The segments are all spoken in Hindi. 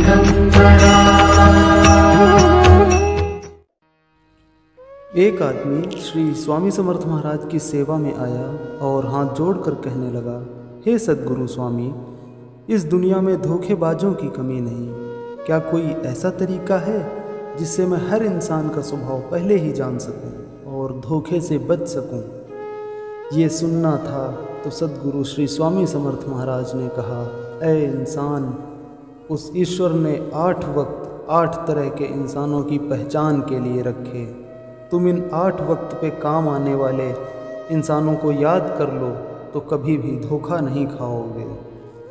एक आदमी श्री स्वामी समर्थ महाराज की सेवा में आया और हाथ जोड़कर कहने लगा, हे सद्गुरु स्वामी, इस दुनिया में धोखेबाजों की कमी नहीं। क्या कोई ऐसा तरीका है जिससे मैं हर इंसान का स्वभाव पहले ही जान सकूं और धोखे से बच सकूं? ये सुनना था तो सद्गुरु श्री स्वामी समर्थ महाराज ने कहा, ऐ इंसान, उस ईश्वर ने 8 वक्त 8 तरह के इंसानों की पहचान के लिए रखे। तुम इन 8 वक्त पे काम आने वाले इंसानों को याद कर लो तो कभी भी धोखा नहीं खाओगे।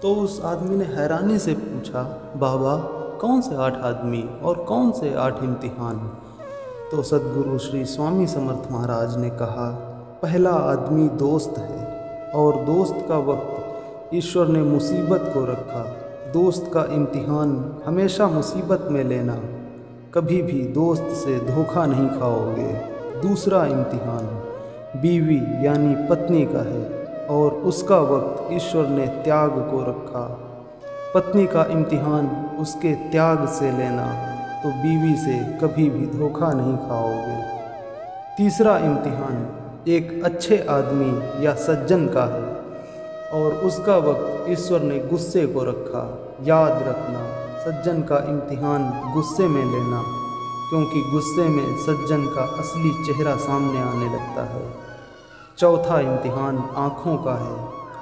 तो उस आदमी ने हैरानी से पूछा, बाबा, कौन से 8 आदमी और कौन से 8 इम्तिहान? तो सद्गुरु श्री स्वामी समर्थ महाराज ने कहा, पहला आदमी दोस्त है और दोस्त का वक्त ईश्वर ने मुसीबत को रखा। दोस्त का इम्तिहान हमेशा मुसीबत में लेना, कभी भी दोस्त से धोखा नहीं खाओगे। दूसरा इम्तिहान बीवी यानी पत्नी का है और उसका वक्त ईश्वर ने त्याग को रखा। पत्नी का इम्तिहान उसके त्याग से लेना, तो बीवी से कभी भी धोखा नहीं खाओगे। तीसरा इम्तिहान एक अच्छे आदमी या सज्जन का है और उसका वक्त ईश्वर ने गुस्से को रखा। याद रखना, सज्जन का इम्तिहान गुस्से में लेना, क्योंकि गुस्से में सज्जन का असली चेहरा सामने आने लगता है। चौथा इम्तिहान आँखों का है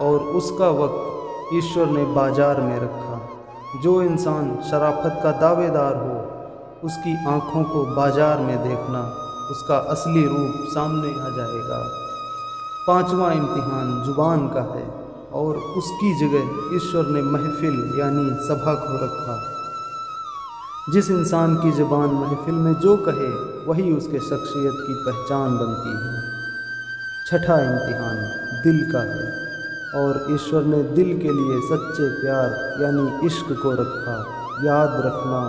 और उसका वक्त ईश्वर ने बाजार में रखा। जो इंसान शराफत का दावेदार हो, उसकी आँखों को बाजार में देखना, उसका असली रूप सामने आ जाएगा। पांचवा इम्तिहान जुबान का है और उसकी जगह ईश्वर ने महफिल यानी सभा को रखा। जिस इंसान की ज़बान महफिल में जो कहे वही उसके शख्सियत की पहचान बनती है। छठा इम्तिहान दिल का है और ईश्वर ने दिल के लिए सच्चे प्यार यानी इश्क को रखा। याद रखना,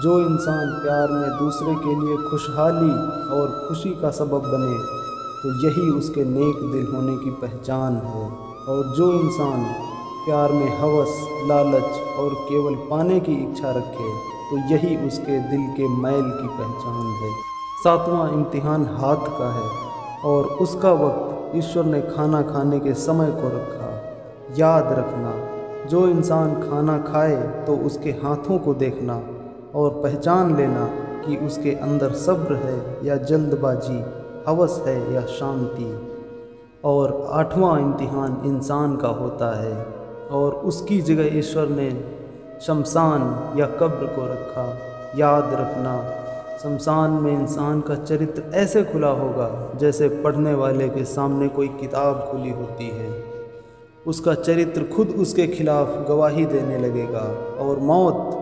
जो इंसान प्यार में दूसरे के लिए खुशहाली और खुशी का सबब बने, तो यही उसके नेक दिल होने की पहचान है। और जो इंसान प्यार में हवस, लालच और केवल पाने की इच्छा रखे, तो यही उसके दिल के मैल की पहचान है। सातवां इम्तिहान हाथ का है और उसका वक्त ईश्वर ने खाना खाने के समय को रखा। याद रखना, जो इंसान खाना खाए तो उसके हाथों को देखना और पहचान लेना कि उसके अंदर सब्र है या जल्दबाजी, हवस है या शांति। और आठवां इम्तिहान इंसान का होता है और उसकी जगह ईश्वर ने शमशान या कब्र को रखा। याद रखना, शमशान में इंसान का चरित्र ऐसे खुला होगा जैसे पढ़ने वाले के सामने कोई किताब खुली होती है। उसका चरित्र खुद उसके खिलाफ गवाही देने लगेगा और मौत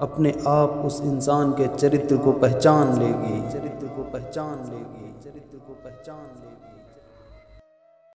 अपने आप उस इंसान के चरित्र को पहचान लेगी।